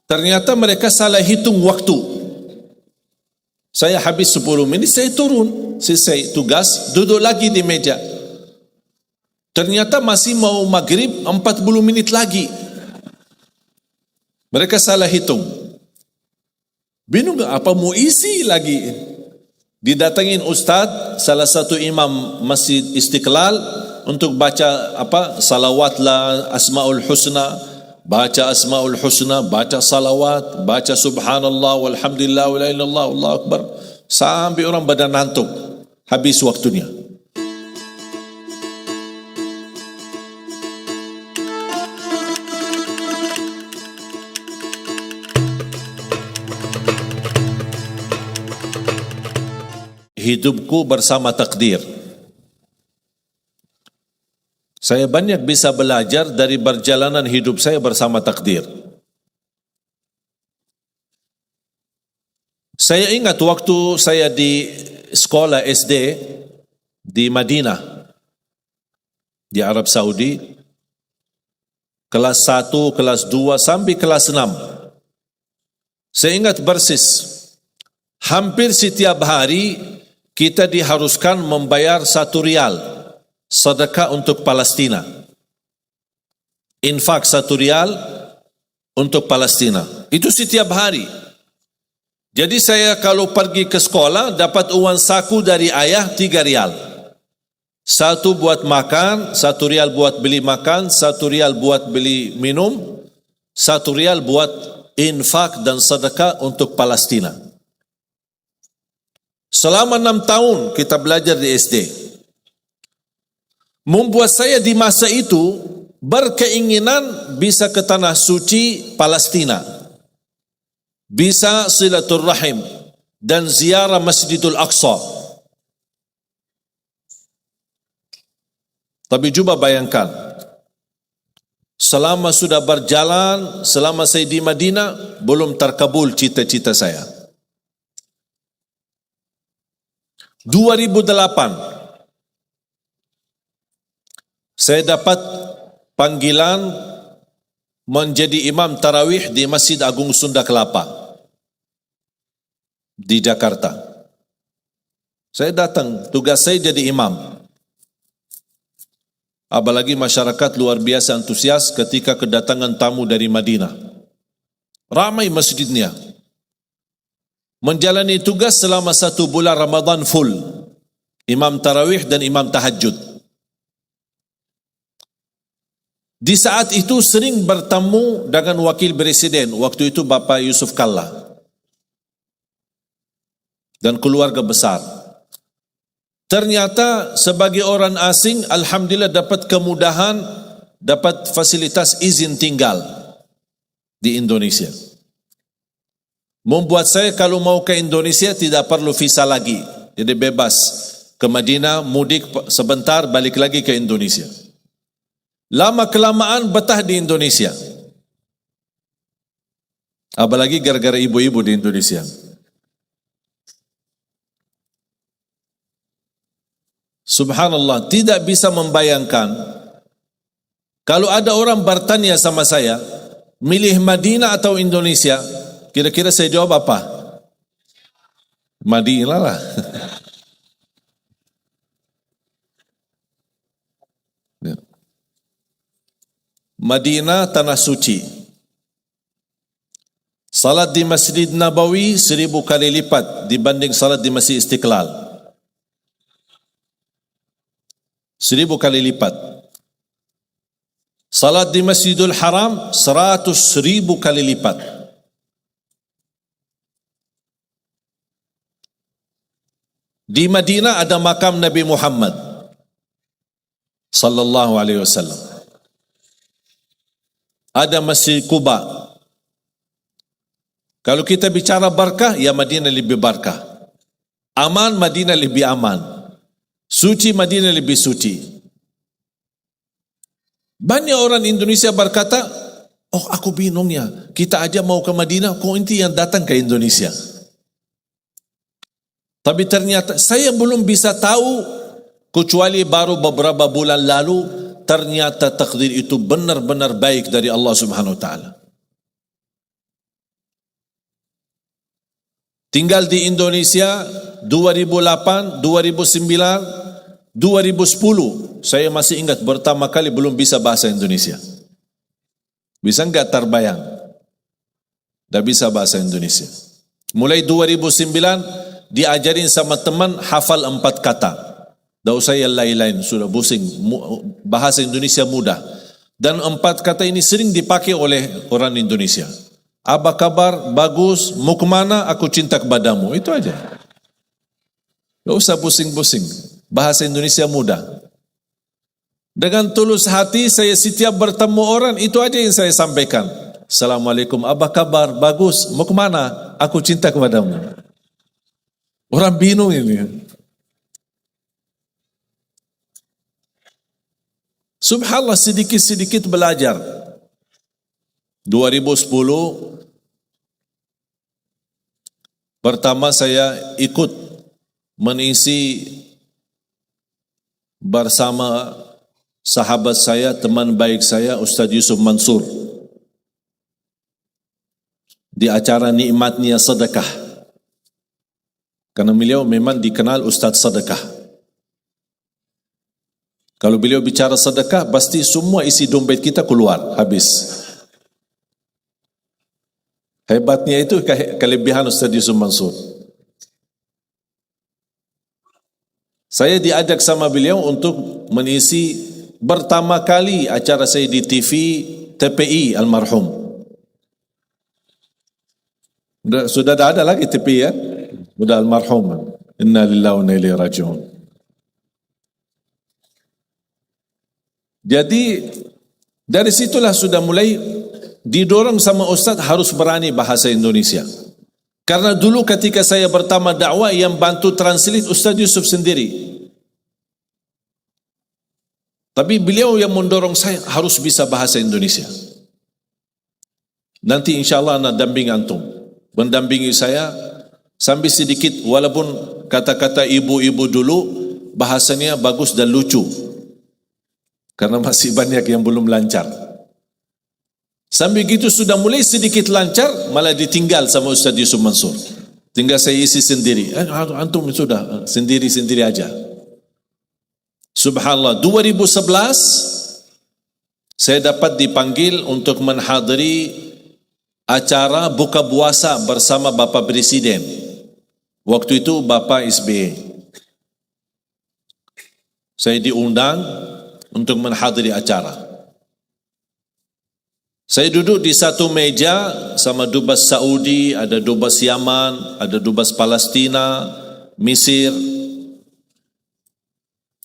Ternyata mereka salah hitung waktu. Saya habis 10 minit, saya turun, selesai tugas, duduk lagi di meja. Ternyata masih mau maghrib 40 minit lagi. Mereka salah hitung. Bingung apa mau isi lagi. Didatangin ustaz, salah satu imam Masjid Istiqlal, untuk baca salawat lah, Asmaul Husna, baca Asmaul Husna, baca salawat, baca subhanallah walhamdulillah wa la ilaha illallah Allahu akbar, sampai orang badan ngantuk, habis waktunya. Hidupku bersama takdir. Saya banyak bisa belajar dari perjalanan hidup saya bersama takdir. Saya ingat waktu saya di sekolah SD di Madinah, di Arab Saudi, kelas 1, kelas 2 sampai kelas 6. Saya ingat persis, hampir setiap hari kita diharuskan membayar 1 rial sedekah untuk Palestina. Infak 1 rial untuk Palestina. Itu setiap hari. Jadi saya kalau pergi ke sekolah dapat uang saku dari ayah 3 rial. 1 buat makan, 1 rial buat beli makan, 1 rial buat beli minum, 1 rial buat infak dan sedekah untuk Palestina. Selama 6 tahun kita belajar di SD. Membuat saya di masa itu berkeinginan bisa ke tanah suci Palestina, bisa silaturrahim dan ziarah Masjidul Aqsa. Tapi coba bayangkan, selama sudah berjalan, selama saya di Madinah, belum terkabul cita-cita saya. 2008 saya dapat panggilan menjadi imam tarawih di Masjid Agung Sunda Kelapa di Jakarta. Saya datang, tugas saya jadi imam. Apalagi masyarakat luar biasa antusias ketika kedatangan tamu dari Madinah. Ramai masjidnya. Menjalani tugas selama 1 bulan Ramadan full. Imam tarawih dan imam tahajud. Di saat itu sering bertemu dengan wakil presiden. Waktu itu Bapak Yusuf Kalla. Dan keluarga besar. Ternyata sebagai orang asing, alhamdulillah dapat kemudahan, dapat fasilitas izin tinggal di Indonesia. Membuat saya kalau mau ke Indonesia tidak perlu visa lagi. Jadi bebas ke Madinah, mudik sebentar, balik lagi ke Indonesia. Lama kelamaan betah di Indonesia. Apalagi gara-gara ibu-ibu di Indonesia. Subhanallah, tidak bisa membayangkan kalau ada orang bertanya sama saya, milih Madinah atau Indonesia? Kira-kira saya jawab apa? Madinah lah. Madinah tanah suci. Salat di Masjid Nabawi 1000 kali lipat dibanding salat di Masjid Istiqlal. 1000 kali lipat. Salat di Masjidul Haram 100.000 kali lipat. Di Madinah ada makam Nabi Muhammad sallallahu alaihi wasallam. Ada Masjid Quba. Kalau kita bicara barakah, ya Madinah lebih barakah. Aman, Madinah lebih aman. Suci, Madinah lebih suci. Banyak orang Indonesia berkata, oh aku bingung ya, kita aja mau ke Madinah, kok inti yang datang ke Indonesia? Tapi ternyata saya belum bisa tahu, kecuali baru beberapa bulan lalu, ternyata takdir itu benar-benar baik dari Allah Subhanahu Wa Taala. tinggal di Indonesia 2008, 2009, 2010. Saya masih ingat pertama kali belum bisa bahasa Indonesia. Bisa enggak terbayang? Dah bisa bahasa Indonesia. Mulai 2009 diajarin sama teman hafal 4 kata. Dah usah yang lain-lain, sudah pusing. Bahasa Indonesia mudah. Dan 4 kata ini sering dipakai oleh orang Indonesia. Apa kabar? Bagus. Mau kemana? Aku cinta kepadamu. Itu aja. Tidak usah pusing-pusing. Bahasa Indonesia mudah. Dengan tulus hati saya setiap bertemu orang, itu aja yang saya sampaikan. Assalamualaikum. Apa kabar? Bagus. Mau kemana? Aku cinta kepadamu. Orang bingung ini. Subhanallah, sedikit-sedikit belajar. 2010 pertama saya ikut mengisi bersama sahabat saya, teman baik saya, Ustaz Yusuf Mansur, di acara nikmatnya sedekah. Karena beliau memang dikenal Ustaz sedekah. Kalau beliau bicara sedekah, pasti semua isi dompet kita keluar, habis. Hebatnya itu kelebihan Ustaz Yusuf Mansur. Saya diajak sama beliau untuk mengisi pertama kali acara saya di TV TPI almarhum. Sudah ada lagi TPI ya? Sudah almarhum. Inna lillahi wa inna ilaihi raji'un. Jadi dari situlah sudah mulai didorong sama Ustaz harus berani bahasa Indonesia. Karena dulu ketika saya pertama dakwah yang bantu translate Ustaz Yusuf sendiri. Tapi beliau yang mendorong saya harus bisa bahasa Indonesia. Nanti insyaAllah nak damping antum. Mendampingi saya sambil sedikit walaupun kata-kata ibu-ibu dulu bahasanya bagus dan lucu. Karena masih banyak yang belum lancar. Sambil gitu sudah mulai sedikit lancar, malah ditinggal sama Ustaz Yusuf Mansur. Tinggal saya isi sendiri. Antum sudah sendiri-sendiri aja. Subhanallah, 2011 saya dapat dipanggil untuk menghadiri acara buka puasa bersama Bapak Presiden. Waktu itu Bapak SBY. Saya diundang untuk menghadiri acara. Saya duduk di satu meja sama dubes Saudi, ada dubes Yaman, ada dubes Palestina, Mesir.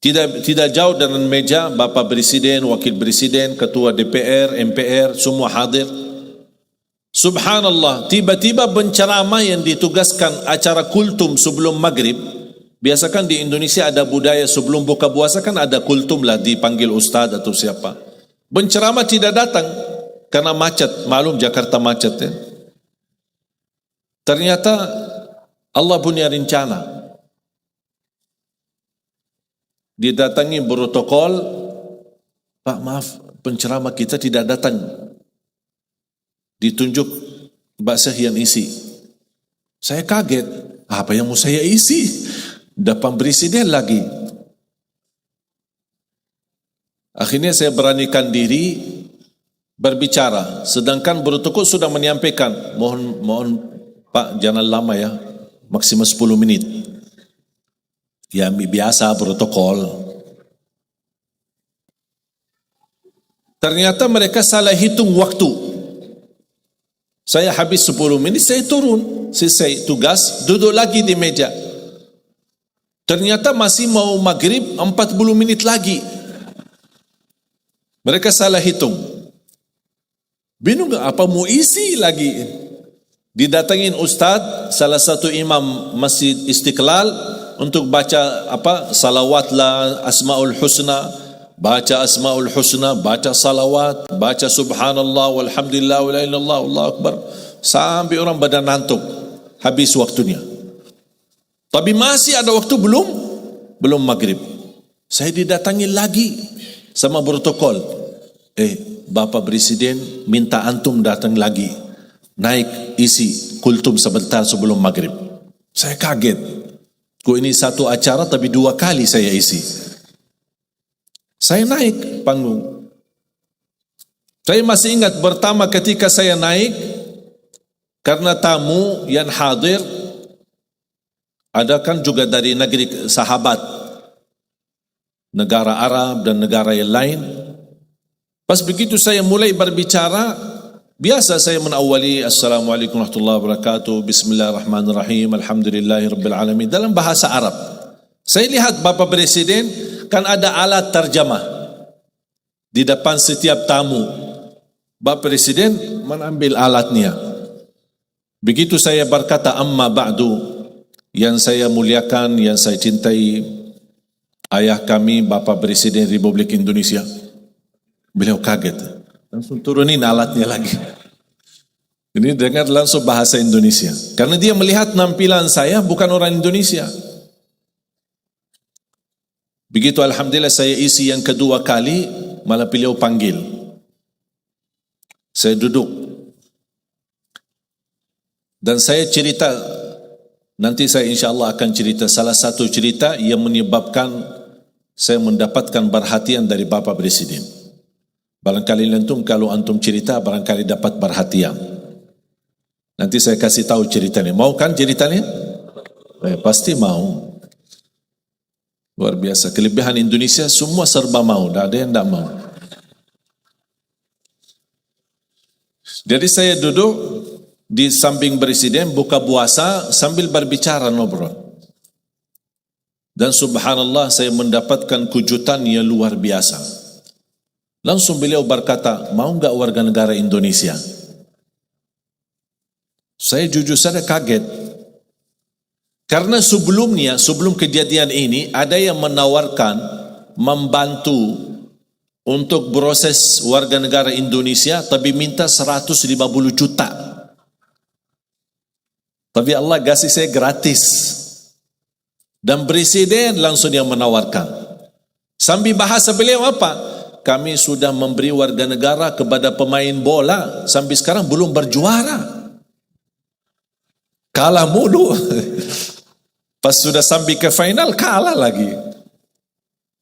Tidak jauh dengan meja Bapak Presiden, Wakil Presiden, Ketua DPR, MPR, semua hadir. Subhanallah, tiba-tiba penceramah yang ditugaskan acara kultum sebelum maghrib. Biasakan di Indonesia ada budaya sebelum buka puasa kan ada kultum lah, dipanggil ustaz atau siapa. Penceramah tidak datang. Karena macet, maklum Jakarta macet ya. Ternyata Allah punya rencana. Didatangi protokol, Pak maaf, penceramah kita tidak datang. Ditunjuk bahasa yang isi. Saya kaget, apa yang mau saya isi? Depan presiden lagi. Akhirnya saya beranikan diri berbicara, sedangkan protokol sudah menyampaikan, mohon Pak jangan lama ya, maksimal 10 menit. Ya biasa protokol. Ternyata mereka salah hitung waktu. Saya habis 10 menit, saya turun, selesai tugas, duduk lagi di meja. Ternyata masih mau maghrib 40 menit lagi. Mereka salah hitung. Bingung apa mau isi lagi. Didatangin Ustaz, salah satu imam Masjid Istiqlal untuk baca salawat lah, Asmaul Husna, baca Asmaul Husna, baca salawat, baca subhanallah walhamdulillah wa la ilaha illallah Allahu akbar, sampai orang badan ngantuk, habis waktunya. Tapi masih ada waktu belum maghrib. Saya didatangi lagi sama protokol. Bapak Presiden minta antum datang lagi, naik isi kultum sebentar sebelum maghrib. Saya kaget. Kok ini satu acara tapi 2 kali saya isi. Saya naik panggung. Saya masih ingat pertama ketika saya naik, karena tamu yang hadir ada kan juga dari negeri sahabat, negara Arab dan negara yang lain. Pas begitu saya mulai berbicara, biasa saya menawali Assalamualaikum warahmatullahi wabarakatuh, Bismillahirrahmanirrahim, Alhamdulillahirabbil alamin dalam bahasa Arab. Saya lihat Bapak Presiden kan ada alat terjemah di depan setiap tamu. Bapak Presiden mengambil alatnya. Begitu saya berkata amma ba'du, yang saya muliakan, yang saya cintai ayah kami Bapak Presiden Republik Indonesia. Beliau kaget, langsung turunin alatnya lagi. Ini dengar langsung bahasa Indonesia. Karena dia melihat nampilan saya bukan orang Indonesia. Begitu alhamdulillah saya isi yang kedua kali, malah beliau panggil. Saya duduk. Dan saya cerita, nanti saya insyaAllah akan cerita salah satu cerita yang menyebabkan saya mendapatkan perhatian dari Bapak Presiden. Barangkali antum kalau antum cerita, barangkali dapat perhatian. Nanti saya kasih tahu ceritanya. Mau kan ceritanya? Pasti mau. Luar biasa. Kelebihan Indonesia semua serba mau. Tidak ada yang tidak mau. Jadi saya duduk di samping Presiden, buka puasa sambil berbicara ngobrol. Dan subhanallah saya mendapatkan kejutan yang luar biasa. Langsung beliau berkata, mau enggak warga negara Indonesia? Saya jujur saja kaget. Karena sebelumnya, sebelum kejadian ini, ada yang menawarkan membantu untuk proses warga negara Indonesia, tapi minta 150 juta. Tapi Allah kasih saya gratis. Dan Presiden langsung yang menawarkan. Sambil bahasa beliau apa? Kami sudah memberi warga negara kepada pemain bola, sampai sekarang belum berjuara. Kalah mulu. Pas sudah sampai ke final, kalah lagi.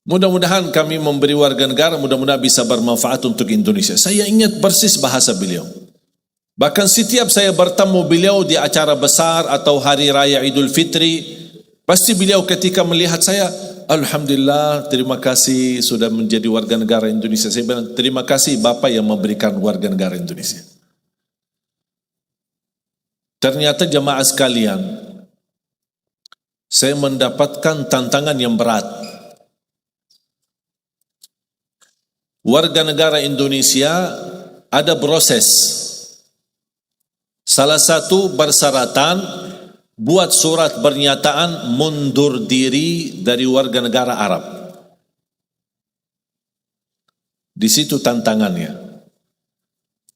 Mudah-mudahan kami memberi warga negara, mudah-mudahan bisa bermanfaat untuk Indonesia. Saya ingat persis bahasa beliau. Bahkan setiap saya bertemu beliau di acara besar atau Hari Raya Idul Fitri, pasti beliau ketika melihat saya, Alhamdulillah, terima kasih sudah menjadi warga negara Indonesia. Saya bilang, terima kasih Bapak yang memberikan warga negara Indonesia. Ternyata jemaah sekalian, saya mendapatkan tantangan yang berat. Warga negara Indonesia ada proses. Salah satu persyaratan buat surat pernyataan mundur diri dari warga negara Arab. Di situ tantangannya.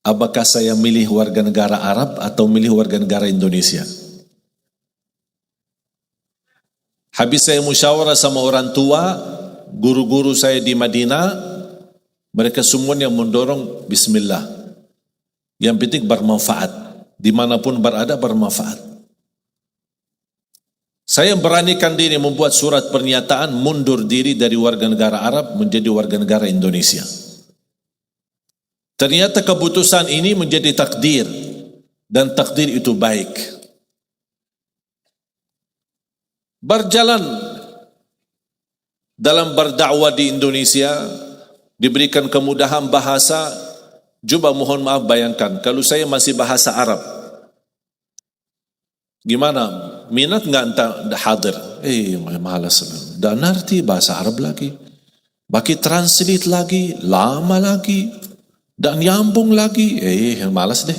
Apakah saya milih warga negara Arab atau milih warga negara Indonesia? Habis saya musyawarah sama orang tua, guru-guru saya di Madinah, mereka semuanya mendorong bismillah. Yang penting bermanfaat. Dimanapun berada bermanfaat. Saya beranikan diri membuat surat pernyataan mundur diri dari warga negara Arab menjadi warga negara Indonesia. Ternyata keputusan ini menjadi takdir. Dan takdir itu baik. Berjalan dalam berdakwah di Indonesia, diberikan kemudahan bahasa. Coba mohon maaf bayangkan, kalau saya masih bahasa Arab, gimana? Minat enggak entah hadir? Malas. Dan ngerti bahasa Arab lagi. Bagi translate lagi, lama lagi. Dan nyambung lagi. Malas deh.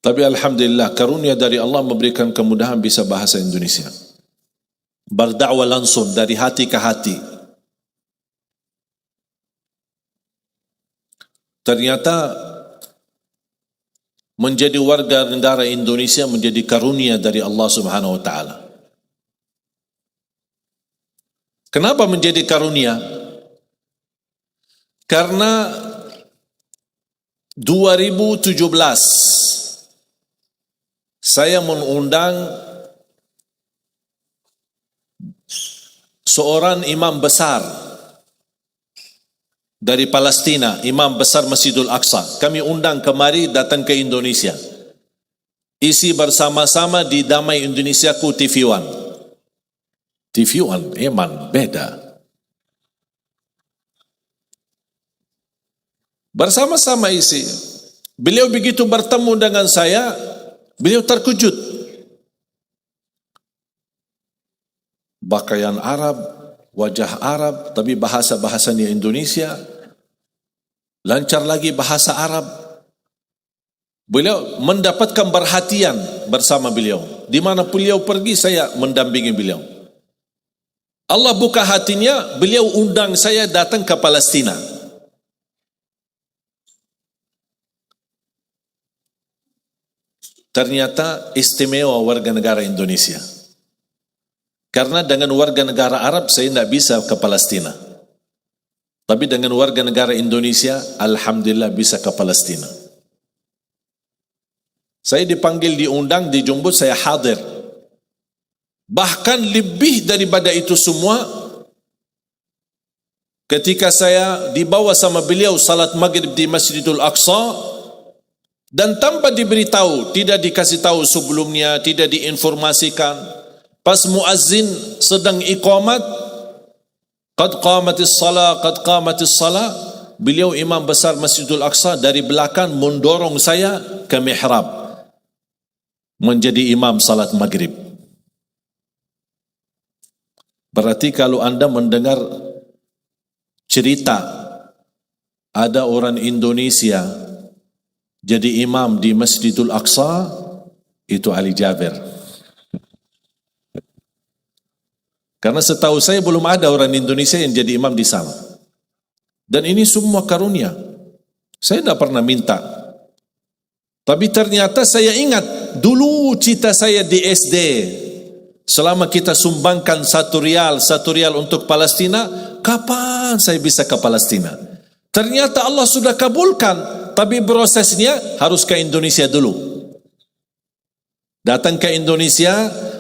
Tapi alhamdulillah, karunia dari Allah memberikan kemudahan bisa bahasa Indonesia. Berdakwah langsung dari hati ke hati. Ternyata menjadi warga negara Indonesia menjadi karunia dari Allah Subhanahu wa taala. Kenapa menjadi karunia? Karena 2017 saya mengundang seorang imam besar dari Palestina, imam besar Masjidul Aqsa. Kami undang kemari datang ke Indonesia. Isi bersama-sama di Damai Indonesiaku TV1. TV1 eman beda. Bersama-sama isi. Beliau begitu bertemu dengan saya, beliau terkejut. Pakaian Arab, wajah Arab, tapi bahasa-bahasanya Indonesia. Lancar lagi bahasa Arab. Beliau mendapatkan perhatian bersama beliau. Di mana beliau pergi, saya mendampingi beliau. Allah buka hatinya, beliau undang saya datang ke Palestina. Ternyata istimewa warga negara Indonesia. Karena dengan warga negara Arab saya tidak bisa ke Palestina. Tapi dengan warga negara Indonesia, alhamdulillah bisa ke Palestina. Saya dipanggil, diundang, dijemput, saya hadir. Bahkan lebih daripada itu semua, ketika saya dibawa sama beliau salat maghrib di Masjidul Aqsa, dan tanpa diberitahu, tidak dikasih tahu sebelumnya, tidak diinformasikan, pas muazzin sedang iqamat, qad qamatis salah, beliau imam besar Masjidul Aqsa dari belakang mendorong saya ke mihrab menjadi imam salat maghrib. Berarti kalau Anda mendengar cerita ada orang Indonesia jadi imam di Masjidul Aqsa, itu Ali Jabir. Karena setahu saya belum ada orang Indonesia yang jadi imam di sana. Dan ini semua karunia. Saya tidak pernah minta. Tapi ternyata saya ingat, dulu cita saya di SD, selama kita sumbangkan satu rial untuk Palestina, kapan saya bisa ke Palestina? Ternyata Allah sudah kabulkan, tapi prosesnya harus ke Indonesia dulu. Datang ke Indonesia,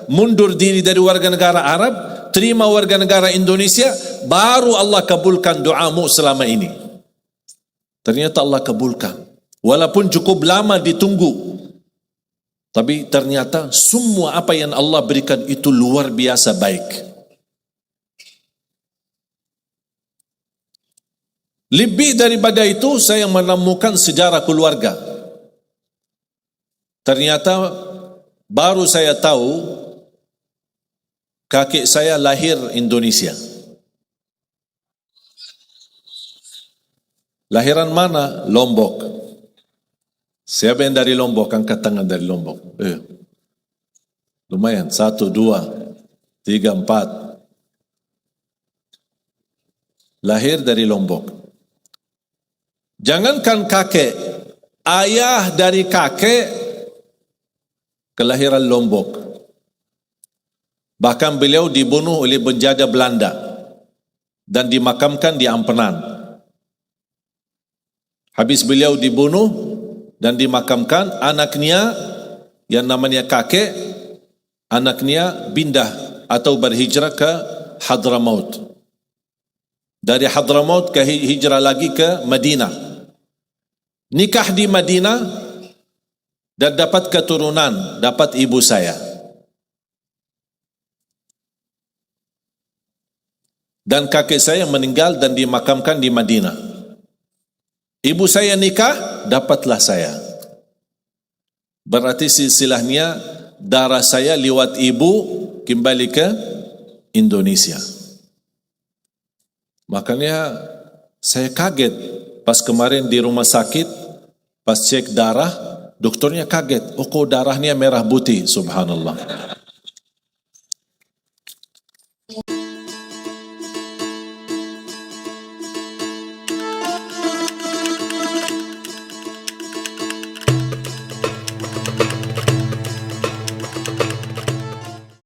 mundur diri dari warga negara Arab, terima warga negara Indonesia, baru Allah kabulkan doamu selama ini. Ternyata Allah kabulkan. Walaupun cukup lama ditunggu, tapi ternyata semua apa yang Allah berikan itu luar biasa baik. Lebih daripada itu, saya menemukan sejarah keluarga. Ternyata baru saya tahu kakek saya lahir Indonesia. Lahiran mana? Lombok. Siapa yang dari Lombok? Angkat tangan dari Lombok. Lumayan. 1, 2, 3, 4. Lahir dari Lombok. Jangankan kakek, ayah dari kakek kelahiran Lombok. Bahkan beliau dibunuh oleh penjajah Belanda dan dimakamkan di Ampenan. Habis beliau dibunuh dan dimakamkan, anaknya yang namanya kakek, anaknya pindah atau berhijrah ke Hadramaut. Dari Hadramaut ke hijrah lagi ke Madinah. Nikah di Madinah dan dapat keturunan, dapat ibu saya. Dan kakek saya meninggal dan dimakamkan di Madinah. Ibu saya nikah, dapatlah saya. Berarti silsilahnya darah saya lewat ibu kembali ke Indonesia. Makanya saya kaget pas kemarin di rumah sakit, pas cek darah, dokternya kaget. Oh, kok darahnya merah putih, subhanallah.